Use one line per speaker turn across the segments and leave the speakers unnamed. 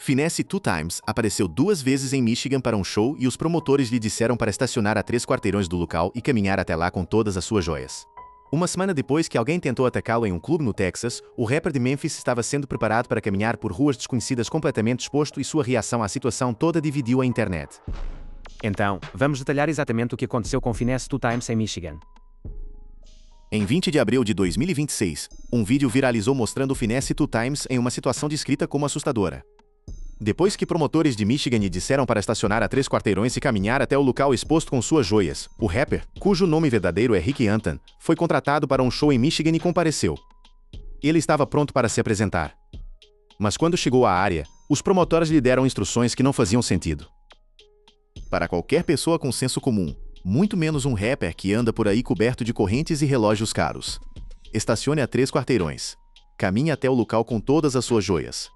Finesse2Tymes apareceu 2 vezes em Michigan para um show e os promotores lhe disseram para estacionar a 3 quarteirões do local e caminhar até lá com todas as suas joias. Uma semana depois que alguém tentou atacá-lo em um clube no Texas, o rapper de Memphis estava sendo preparado para caminhar por ruas desconhecidas completamente exposto e sua reação à situação toda dividiu a internet.
Então, vamos detalhar exatamente o que aconteceu com Finesse2Tymes em Michigan.
Em 20 de abril de 2026, um vídeo viralizou mostrando Finesse2Tymes em uma situação descrita como assustadora. Depois que promotores de Michigan lhe disseram para estacionar a 3 quarteirões e caminhar até o local exposto com suas joias, o rapper, cujo nome verdadeiro é Ricky Anton, foi contratado para um show em Michigan e compareceu. Ele estava pronto para se apresentar. Mas quando chegou à área, os promotores lhe deram instruções que não faziam sentido. Para qualquer pessoa com senso comum, muito menos um rapper que anda por aí coberto de correntes e relógios caros. Estacione a 3 quarteirões. Caminhe até o local com todas as suas joias.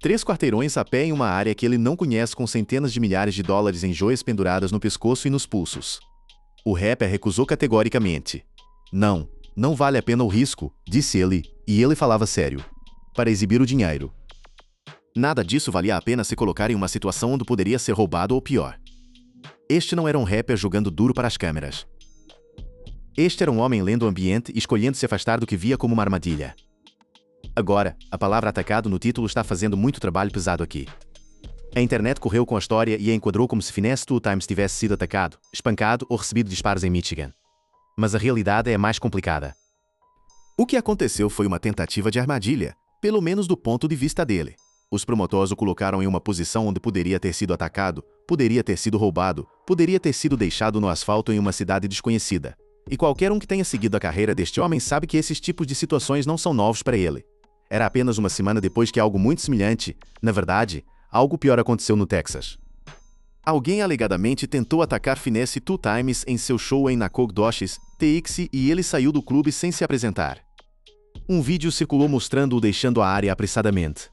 3 quarteirões a pé em uma área que ele não conhece com centenas de milhares de dólares em joias penduradas no pescoço e nos pulsos. O rapper recusou categoricamente. Não vale a pena o risco, disse ele, e ele falava sério. Para exibir o dinheiro. Nada disso valia a pena se colocar em uma situação onde poderia ser roubado ou pior. Este não era um rapper jogando duro para as câmeras. Este era um homem lendo o ambiente e escolhendo se afastar do que via como uma armadilha. Agora, a palavra atacado no título está fazendo muito trabalho pesado aqui. A internet correu com a história e a enquadrou como se Finesse2Tymes tivesse sido atacado, espancado ou recebido disparos em Michigan. Mas a realidade é mais complicada. O que aconteceu foi uma tentativa de armadilha, pelo menos do ponto de vista dele. Os promotores o colocaram em uma posição onde poderia ter sido atacado, poderia ter sido roubado, poderia ter sido deixado no asfalto em uma cidade desconhecida. E qualquer um que tenha seguido a carreira deste homem sabe que esses tipos de situações não são novos para ele. Era apenas uma semana depois que algo muito semelhante, na verdade, algo pior aconteceu no Texas. Alguém alegadamente tentou atacar Finesse2Tymes em seu show em Nacogdoches, TX, e ele saiu do clube sem se apresentar. Um vídeo circulou mostrando-o deixando a área apressadamente.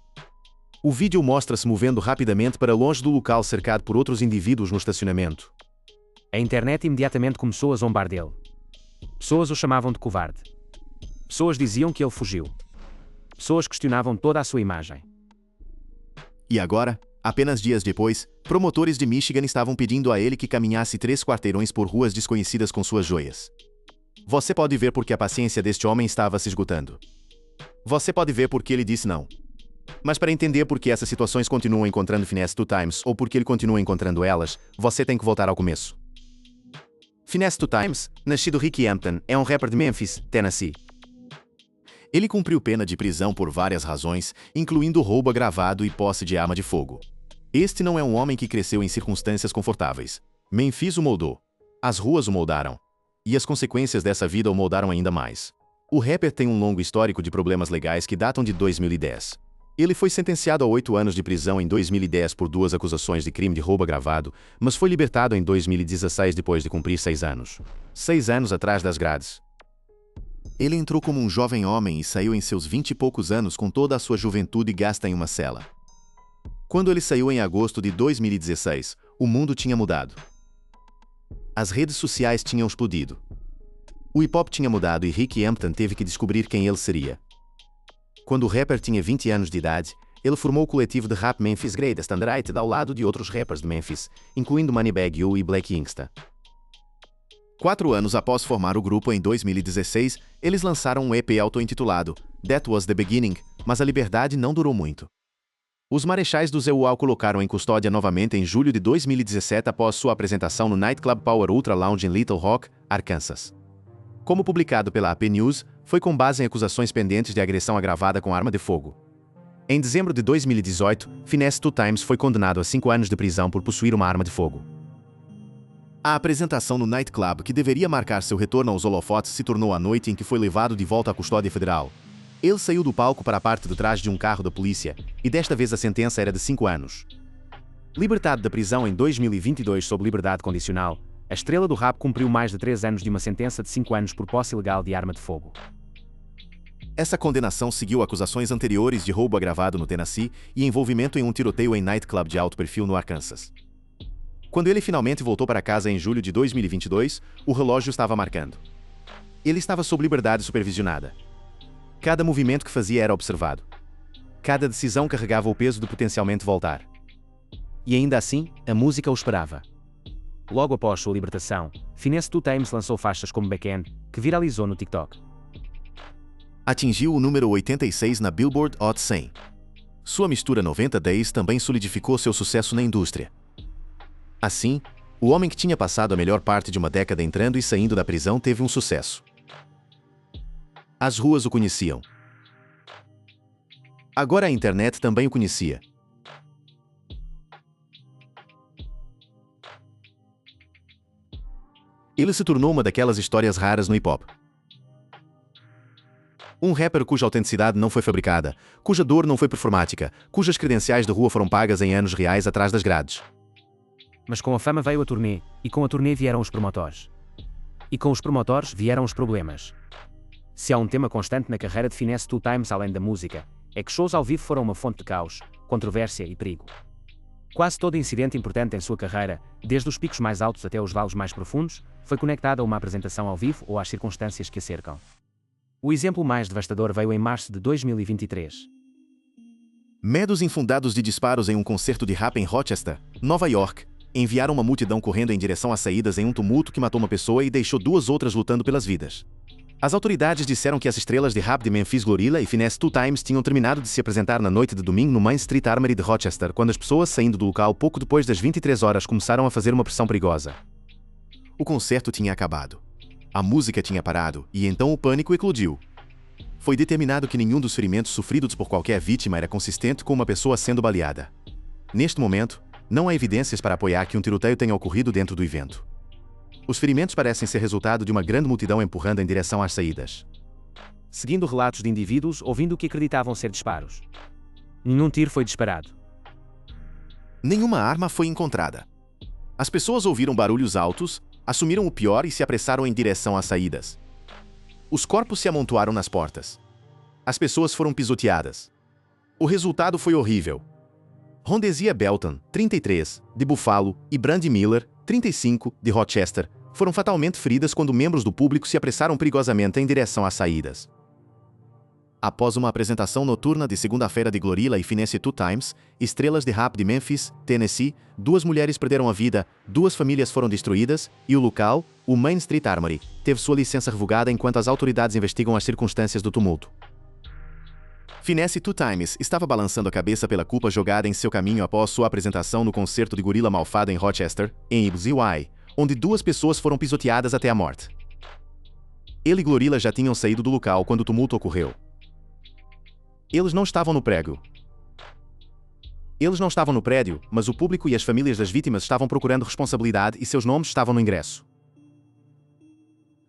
O vídeo mostra-se movendo rapidamente para longe do local cercado por outros indivíduos no estacionamento.
A internet imediatamente começou a zombar dele. Pessoas o chamavam de covarde. Pessoas diziam que ele fugiu. Pessoas questionavam toda a sua imagem.
E agora, apenas dias depois, promotores de Michigan estavam pedindo a ele que caminhasse 3 quarteirões por ruas desconhecidas com suas joias. Você pode ver porque a paciência deste homem estava se esgotando. Você pode ver porque ele disse não. Mas para entender por que essas situações continuam encontrando Finesse2Tymes ou por que ele continua encontrando elas, você tem que voltar ao começo. Finesse2Tymes, nascido Ricky Anton, é um rapper de Memphis, Tennessee. Ele cumpriu pena de prisão por várias razões, incluindo roubo agravado e posse de arma de fogo. Este não é um homem que cresceu em circunstâncias confortáveis. Memphis o moldou. As ruas o moldaram. E as consequências dessa vida o moldaram ainda mais. O rapper tem um longo histórico de problemas legais que datam de 2010. Ele foi sentenciado a 8 anos de prisão em 2010 por 2 acusações de crime de roubo agravado, mas foi libertado em 2016 depois de cumprir 6 anos. 6 anos atrás das grades. Ele entrou como um jovem homem e saiu em seus 20 e poucos anos com toda a sua juventude gasta em uma cela. Quando ele saiu em agosto de 2016, o mundo tinha mudado. As redes sociais tinham explodido. O hip-hop tinha mudado e Ricky Anton teve que descobrir quem ele seria. Quando o rapper tinha 20 anos de idade, ele formou o coletivo de rap Memphis Greatest Underrated ao lado de outros rappers de Memphis, incluindo Moneybagg Yo e Black Youngsta. 4 anos após formar o grupo em 2016, eles lançaram um EP auto-intitulado That Was The Beginning, mas a liberdade não durou muito. Os marechais do ZUA o colocaram em custódia novamente em julho de 2017 após sua apresentação no Nightclub Power Ultra Lounge em Little Rock, Arkansas. Como publicado pela AP News, foi com base em acusações pendentes de agressão agravada com arma de fogo. Em dezembro de 2018, Finesse2Tymes foi condenado a 5 anos de prisão por possuir uma arma de fogo. A apresentação no nightclub, que deveria marcar seu retorno aos holofotes, se tornou a noite em que foi levado de volta à custódia federal. Ele saiu do palco para a parte de trás de um carro da polícia, e desta vez a sentença era de 5 anos. Libertado da prisão em 2022 sob liberdade condicional, a estrela do rap cumpriu mais de 3 anos de uma sentença de 5 anos por posse ilegal de arma de fogo. Essa condenação seguiu acusações anteriores de roubo agravado no Tennessee e envolvimento em um tiroteio em nightclub de alto perfil no Arkansas. Quando ele finalmente voltou para casa em julho de 2022, o relógio estava marcando. Ele estava sob liberdade supervisionada. Cada movimento que fazia era observado. Cada decisão carregava o peso de potencialmente voltar.
E ainda assim, a música o esperava. Logo após sua libertação, Finesse 2 Times lançou faixas como Backend, que viralizou no TikTok.
Atingiu o número 86 na Billboard Hot 100. Sua mistura 90 Days também solidificou seu sucesso na indústria. Assim, o homem que tinha passado a melhor parte de uma década entrando e saindo da prisão teve um sucesso. As ruas o conheciam. Agora a internet também o conhecia. Ele se tornou uma daquelas histórias raras no hip-hop. Um rapper cuja autenticidade não foi fabricada, cuja dor não foi performática, cujas credenciais de rua foram pagas em anos reais atrás das grades.
Mas com a fama veio a turnê, e com a turnê vieram os promotores. E com os promotores vieram os problemas. Se há um tema constante na carreira de Finesse 2 Times além da música, é que shows ao vivo foram uma fonte de caos, controvérsia e perigo. Quase todo incidente importante em sua carreira, desde os picos mais altos até os vales mais profundos, foi conectado a uma apresentação ao vivo ou às circunstâncias que a cercam. O exemplo mais devastador veio em março de 2023.
Medos infundados de disparos em um concerto de rap em Rochester, Nova York, enviaram uma multidão correndo em direção às saídas em um tumulto que matou uma pessoa e deixou duas outras lutando pelas vidas. As autoridades disseram que as estrelas de rap de Memphis Glorilla e Finesse 2 Times tinham terminado de se apresentar na noite de domingo no Main Street Armory de Rochester quando as pessoas saindo do local pouco depois das 23 horas começaram a fazer uma pressão perigosa. O concerto tinha acabado. A música tinha parado e então o pânico eclodiu. Foi determinado que nenhum dos ferimentos sofridos por qualquer vítima era consistente com uma pessoa sendo baleada. Neste momento, não há evidências para apoiar que um tiroteio tenha ocorrido dentro do evento. Os ferimentos parecem ser resultado de uma grande multidão empurrando em direção às saídas.
Seguindo relatos de indivíduos ouvindo o que acreditavam ser disparos. Nenhum tiro foi disparado.
Nenhuma arma foi encontrada. As pessoas ouviram barulhos altos, assumiram o pior e se apressaram em direção às saídas. Os corpos se amontoaram nas portas. As pessoas foram pisoteadas. O resultado foi horrível. Rondezia Belton, 33, de Buffalo, e Brandy Miller, 35, de Rochester, foram fatalmente feridas quando membros do público se apressaram perigosamente em direção às saídas. Após uma apresentação noturna de segunda-feira de Glorilla e Finesse 2 Times, estrelas de rap de Memphis, Tennessee, duas mulheres perderam a vida, duas famílias foram destruídas, e o local, o Main Street Armory, teve sua licença revogada enquanto as autoridades investigam as circunstâncias do tumulto. Finesse 2 Times estava balançando a cabeça pela culpa jogada em seu caminho após sua apresentação no concerto de Gorilla Malfado em Rochester, em Ipswich, onde duas pessoas foram pisoteadas até a morte. Ele e Glorilla já tinham saído do local quando o tumulto ocorreu. Eles não estavam no prédio. Mas o público e as famílias das vítimas estavam procurando responsabilidade e seus nomes estavam no ingresso.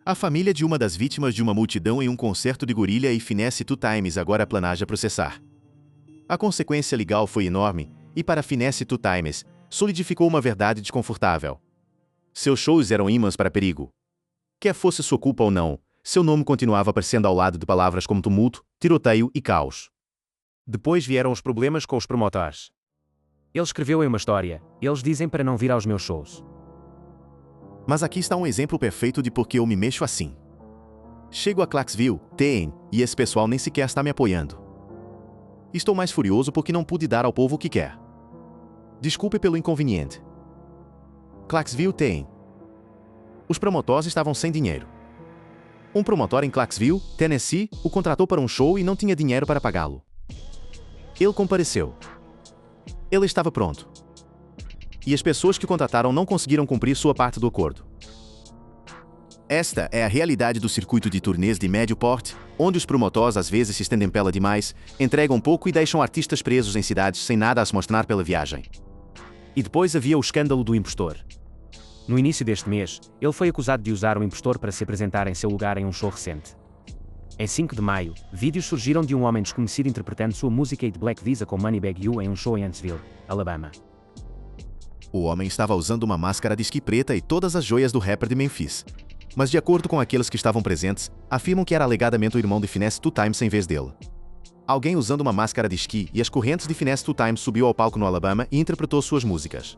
A família de uma das vítimas de uma multidão em um concerto de Gorilla e Finesse 2 Times agora planeja processar. A consequência legal foi enorme, e para Finesse 2 Times, solidificou uma verdade desconfortável. Seus shows eram imãs para perigo. Quer fosse sua culpa ou não, seu nome continuava aparecendo ao lado de palavras como tumulto, tiroteio e caos.
Depois vieram os problemas com os promotores. Ele escreveu em uma história, eles dizem para não vir aos meus shows.
Mas aqui está um exemplo perfeito de por que eu me mexo assim. Chego a Clarksville, TN, e esse pessoal nem sequer está me apoiando. Estou mais furioso porque não pude dar ao povo o que quer. Desculpe pelo inconveniente. Clarksville, TN. Os promotores estavam sem dinheiro. Um promotor em Clarksville, Tennessee, o contratou para um show e não tinha dinheiro para pagá-lo. Ele compareceu. Ele estava pronto. E as pessoas que o contrataram não conseguiram cumprir sua parte do acordo. Esta é a realidade do circuito de turnês de médio porte, onde os promotores às vezes se estendem pela demais, entregam pouco e deixam artistas presos em cidades sem nada a se mostrar pela viagem.
E depois havia o escândalo do impostor. No início deste mês, ele foi acusado de usar um impostor para se apresentar em seu lugar em um show recente. Em 5 de maio, vídeos surgiram de um homem desconhecido interpretando sua música e de Black Visa com Moneybag You em um show em Huntsville, Alabama.
O homem estava usando uma máscara de esqui preta e todas as joias do rapper de Memphis. Mas de acordo com aqueles que estavam presentes, afirmam que era alegadamente o irmão de Finesse 2 Times em vez dele. Alguém usando uma máscara de esqui e as correntes de Finesse 2 Times subiu ao palco no Alabama e interpretou suas músicas.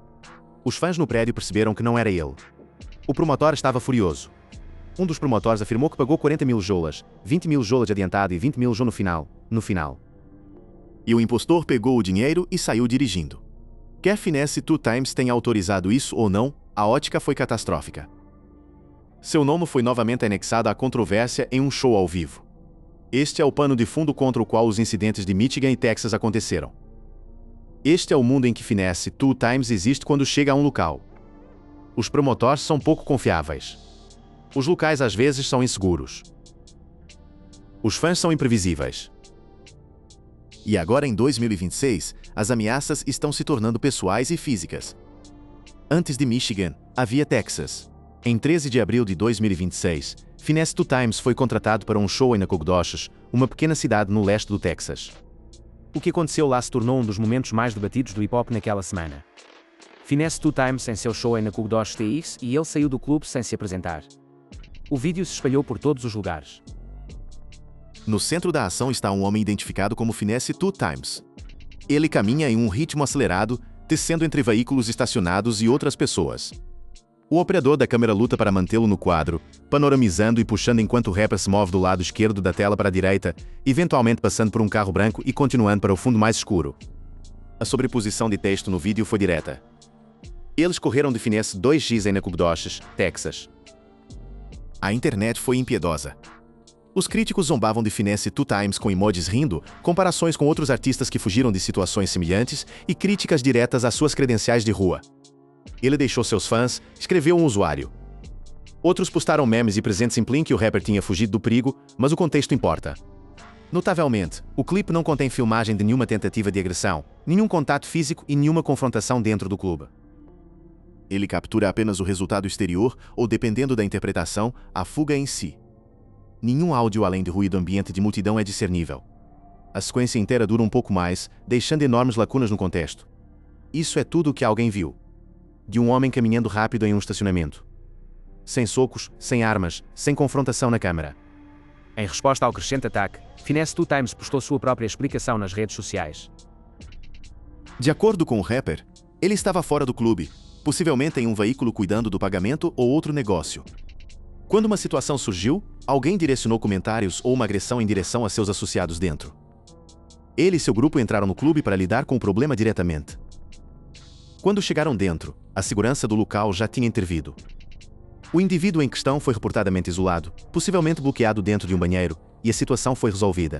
Os fãs no prédio perceberam que não era ele. O promotor estava furioso. Um dos promotores afirmou que pagou 40 mil jolas, 20 mil jolas de adiantado e 20 mil no final. e o impostor pegou o dinheiro e saiu dirigindo. Quer Finesse 2Tymes tenha autorizado isso ou não, a ótica foi catastrófica. Seu nome foi novamente anexado à controvérsia em um show ao vivo. Este é o pano de fundo contra o qual os incidentes de Michigan e Texas aconteceram. Este é o mundo em que Finesse 2Tymes existe quando chega a um local. Os promotores são pouco confiáveis. Os locais às vezes são inseguros. Os fãs são imprevisíveis. E agora em 2026, as ameaças estão se tornando pessoais e físicas. Antes de Michigan, havia Texas. Em 13 de abril de 2026, Finesse 2Tymes foi contratado para um show em Nacogdoches, uma pequena cidade no leste do Texas. O que aconteceu lá se tornou um dos momentos mais debatidos do hip-hop naquela semana. Finesse 2Tymes em seu show em Nacogdoches e ele saiu do clube sem se apresentar. O vídeo se espalhou por todos os lugares. No centro da ação está um homem identificado como Finesse 2Tymes. Ele caminha em um ritmo acelerado, descendo entre veículos estacionados e outras pessoas. O operador da câmera luta para mantê-lo no quadro, panoramizando e puxando enquanto o rapper se move do lado esquerdo da tela para a direita, eventualmente passando por um carro branco e continuando para o fundo mais escuro. A sobreposição de texto no vídeo foi direta. Eles correram de Finesse 2X em Nacogdoches, Texas. A internet foi impiedosa. Os críticos zombavam de Finesse 2Tymes com emojis rindo, comparações com outros artistas que fugiram de situações semelhantes e críticas diretas às suas credenciais de rua. Ele deixou seus fãs, escreveu um usuário. Outros postaram memes e presentes em Plin que o rapper tinha fugido do perigo, mas o contexto importa. Notavelmente, o clipe não contém filmagem de nenhuma tentativa de agressão, nenhum contato físico e nenhuma confrontação dentro do clube. Ele captura apenas o resultado exterior ou, dependendo da interpretação, a fuga em si. Nenhum áudio além de ruído ambiente de multidão é discernível. A sequência inteira dura um pouco mais, deixando enormes lacunas no contexto. Isso é tudo o que alguém viu. De um homem caminhando rápido em um estacionamento. Sem socos, sem armas, sem confrontação na câmara.
Em resposta ao crescente ataque, Finesse 2Tymes postou sua própria explicação nas redes sociais.
De acordo com o rapper, ele estava fora do clube, possivelmente em um veículo cuidando do pagamento ou outro negócio. Quando uma situação surgiu, alguém direcionou comentários ou uma agressão em direção a seus associados dentro. Ele e seu grupo entraram no clube para lidar com o problema diretamente. Quando chegaram dentro, a segurança do local já tinha intervido. O indivíduo em questão foi reportadamente isolado, possivelmente bloqueado dentro de um banheiro, e a situação foi resolvida.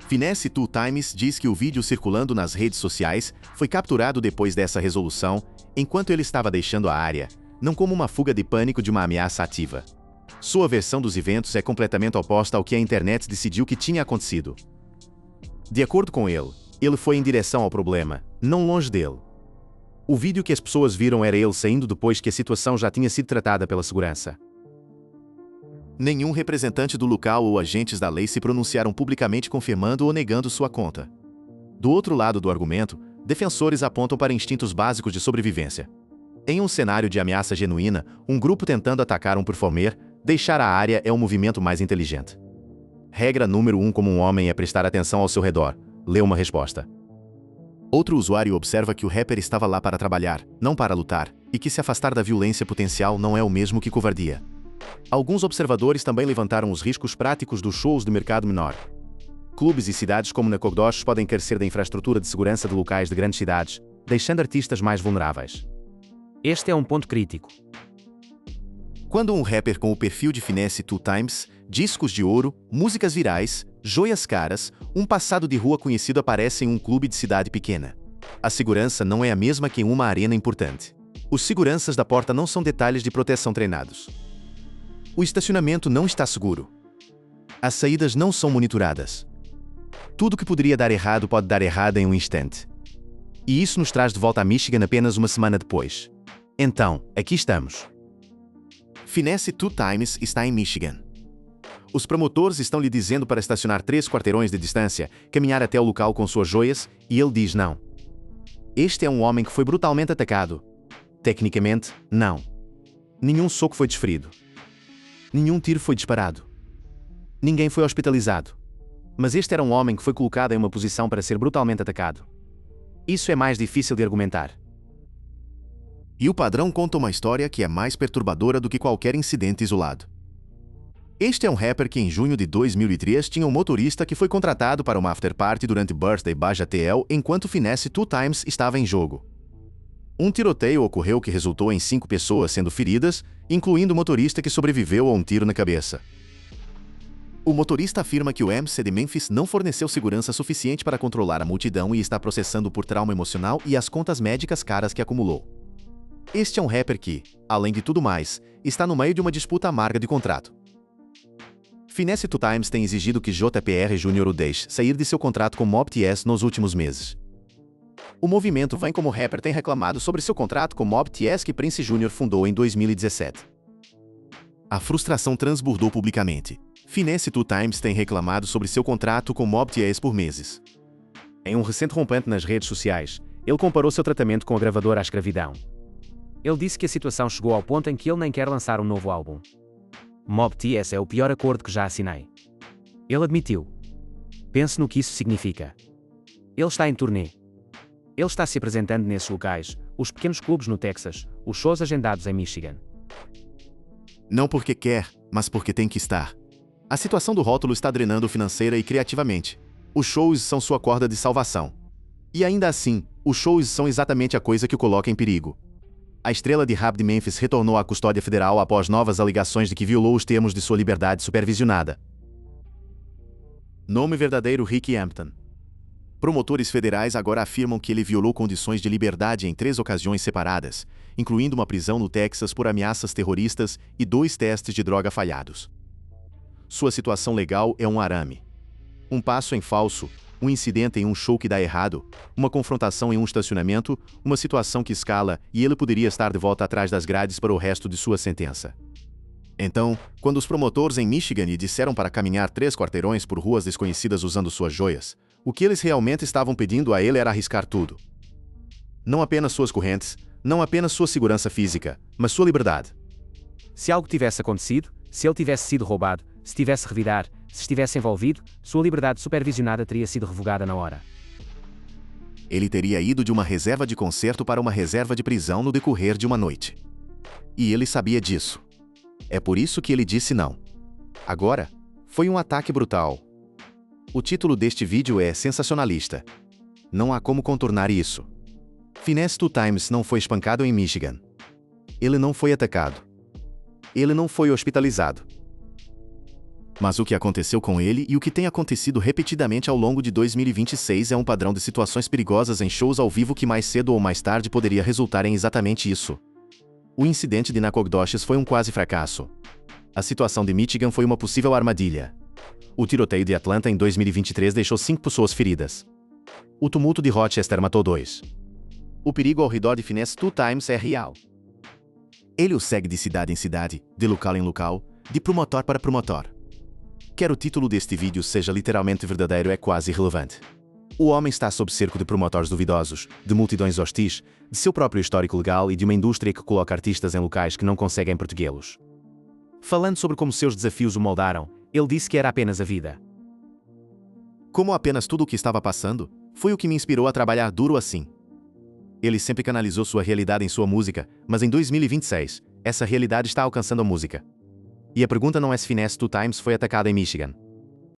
Finesse 2Tymes diz que o vídeo circulando nas redes sociais foi capturado depois dessa resolução, enquanto ele estava deixando a área, não como uma fuga de pânico de uma ameaça ativa. Sua versão dos eventos é completamente oposta ao que a internet decidiu que tinha acontecido. De acordo com ele foi em direção ao problema, não longe dele. O vídeo que as pessoas viram era ele saindo depois que a situação já tinha sido tratada pela segurança. Nenhum representante do local ou agentes da lei se pronunciaram publicamente confirmando ou negando sua conta. Do outro lado do argumento, defensores apontam para instintos básicos de sobrevivência. Em um cenário de ameaça genuína, um grupo tentando atacar um performer, deixar a área é um movimento mais inteligente. Regra número 1 como um homem é prestar atenção ao seu redor. Lê uma resposta. Outro usuário observa que o rapper estava lá para trabalhar, não para lutar, e que se afastar da violência potencial não é o mesmo que covardia. Alguns observadores também levantaram os riscos práticos dos shows de mercado menor. Clubes e cidades como Nacogdoches podem carecer da infraestrutura de segurança de locais de grandes cidades, deixando artistas mais vulneráveis.
Este é um ponto crítico.
Quando um rapper com o perfil de Finesse 2Tymes, discos de ouro, músicas virais, joias caras, um passado de rua conhecido aparece em um clube de cidade pequena. A segurança não é a mesma que em uma arena importante. Os seguranças da porta não são detalhes de proteção treinados. O estacionamento não está seguro. As saídas não são monitoradas. Tudo que poderia dar errado pode dar errado em um instante. E isso nos traz de volta a Michigan apenas uma semana depois. Então, aqui estamos. Finesse 2Tymes está em Michigan. Os promotores estão lhe dizendo para estacionar 3 quarteirões de distância, caminhar até o local com suas joias, e ele diz não. Este é um homem que foi brutalmente atacado. Tecnicamente, não. Nenhum soco foi desferido. Nenhum tiro foi disparado. Ninguém foi hospitalizado. Mas este era um homem que foi colocado em uma posição para ser brutalmente atacado. Isso é mais difícil de argumentar. E o padrão conta uma história que é mais perturbadora do que qualquer incidente isolado. Este é um rapper que em junho de 2003 tinha um motorista que foi contratado para uma afterparty durante Birthday Baja TL enquanto Finesse 2Tymes estava em jogo. Um tiroteio ocorreu que resultou em 5 pessoas sendo feridas, incluindo o motorista que sobreviveu a um tiro na cabeça. O motorista afirma que o MC de Memphis não forneceu segurança suficiente para controlar a multidão e está processando por trauma emocional e as contas médicas caras que acumulou. Este é um rapper que, além de tudo mais, está no meio de uma disputa amarga de contrato. Finesse 2Tymes tem exigido que JPR Jr. o deixe sair de seu contrato com Mob TS nos últimos meses. O movimento vem como o rapper tem reclamado sobre seu contrato com Mob TS que Prince Jr. fundou em 2017. A frustração transbordou publicamente. Finesse 2Tymes tem reclamado sobre seu contrato com Mob TS por meses.
Em um recente rompante nas redes sociais, ele comparou seu tratamento com a gravadora à escravidão. Ele disse que a situação chegou ao ponto em que ele nem quer lançar um novo álbum. Mob TS é o pior acordo que já assinei. Ele admitiu. Pense no que isso significa. Ele está em turnê. Ele está se apresentando nesses locais, os pequenos clubes no Texas, os shows agendados em Michigan.
Não porque quer, mas porque tem que estar. A situação do rótulo está drenando financeira e criativamente. Os shows são sua corda de salvação. E ainda assim, os shows são exatamente a coisa que o coloca em perigo. A estrela de rap de Memphis retornou à custódia federal após novas alegações de que violou os termos de sua liberdade supervisionada. Nome verdadeiro: Ricky Hampton. Promotores federais agora afirmam que ele violou condições de liberdade em 3 ocasiões separadas, incluindo uma prisão no Texas por ameaças terroristas e 2 testes de droga falhados. Sua situação legal é um arame. Um passo em falso, um incidente em um show que dá errado, uma confrontação em um estacionamento, uma situação que escala e ele poderia estar de volta atrás das grades para o resto de sua sentença. Então, quando os promotores em Michigan lhe disseram para caminhar 3 quarteirões por ruas desconhecidas usando suas joias, o que eles realmente estavam pedindo a ele era arriscar tudo. Não apenas suas correntes, não apenas sua segurança física, mas sua liberdade.
Se algo tivesse acontecido, se ele tivesse sido roubado, se tivesse revidar, se estivesse envolvido, sua liberdade supervisionada teria sido revogada na hora.
Ele teria ido de uma reserva de concerto para uma reserva de prisão no decorrer de uma noite. E ele sabia disso. É por isso que ele disse não. Agora, foi um ataque brutal. O título deste vídeo é sensacionalista. Não há como contornar isso. Finesse 2Tymes não foi espancado em Michigan. Ele não foi atacado. Ele não foi hospitalizado. Mas o que aconteceu com ele e o que tem acontecido repetidamente ao longo de 2026 é um padrão de situações perigosas em shows ao vivo que mais cedo ou mais tarde poderia resultar em exatamente isso. O incidente de Nacogdoches foi um quase fracasso. A situação de Michigan foi uma possível armadilha. O tiroteio de Atlanta em 2023 deixou 5 pessoas feridas. O tumulto de Rochester matou 2. O perigo ao redor de Finesse 2Tymes é real. Ele o segue de cidade em cidade, de local em local, de promotor para promotor. Quer o título deste vídeo seja literalmente verdadeiro é quase irrelevante. O homem está sob cerco de promotores duvidosos, de multidões hostis, de seu próprio histórico legal e de uma indústria que coloca artistas em locais que não conseguem protegê-los. Falando sobre como seus desafios o moldaram, ele disse que era apenas a vida. Como apenas tudo o que estava passando, foi o que me inspirou a trabalhar duro assim. Ele sempre canalizou sua realidade em sua música, mas em 2026, essa realidade está alcançando a música. E a pergunta não é se Finesse 2Tymes foi atacado em Michigan.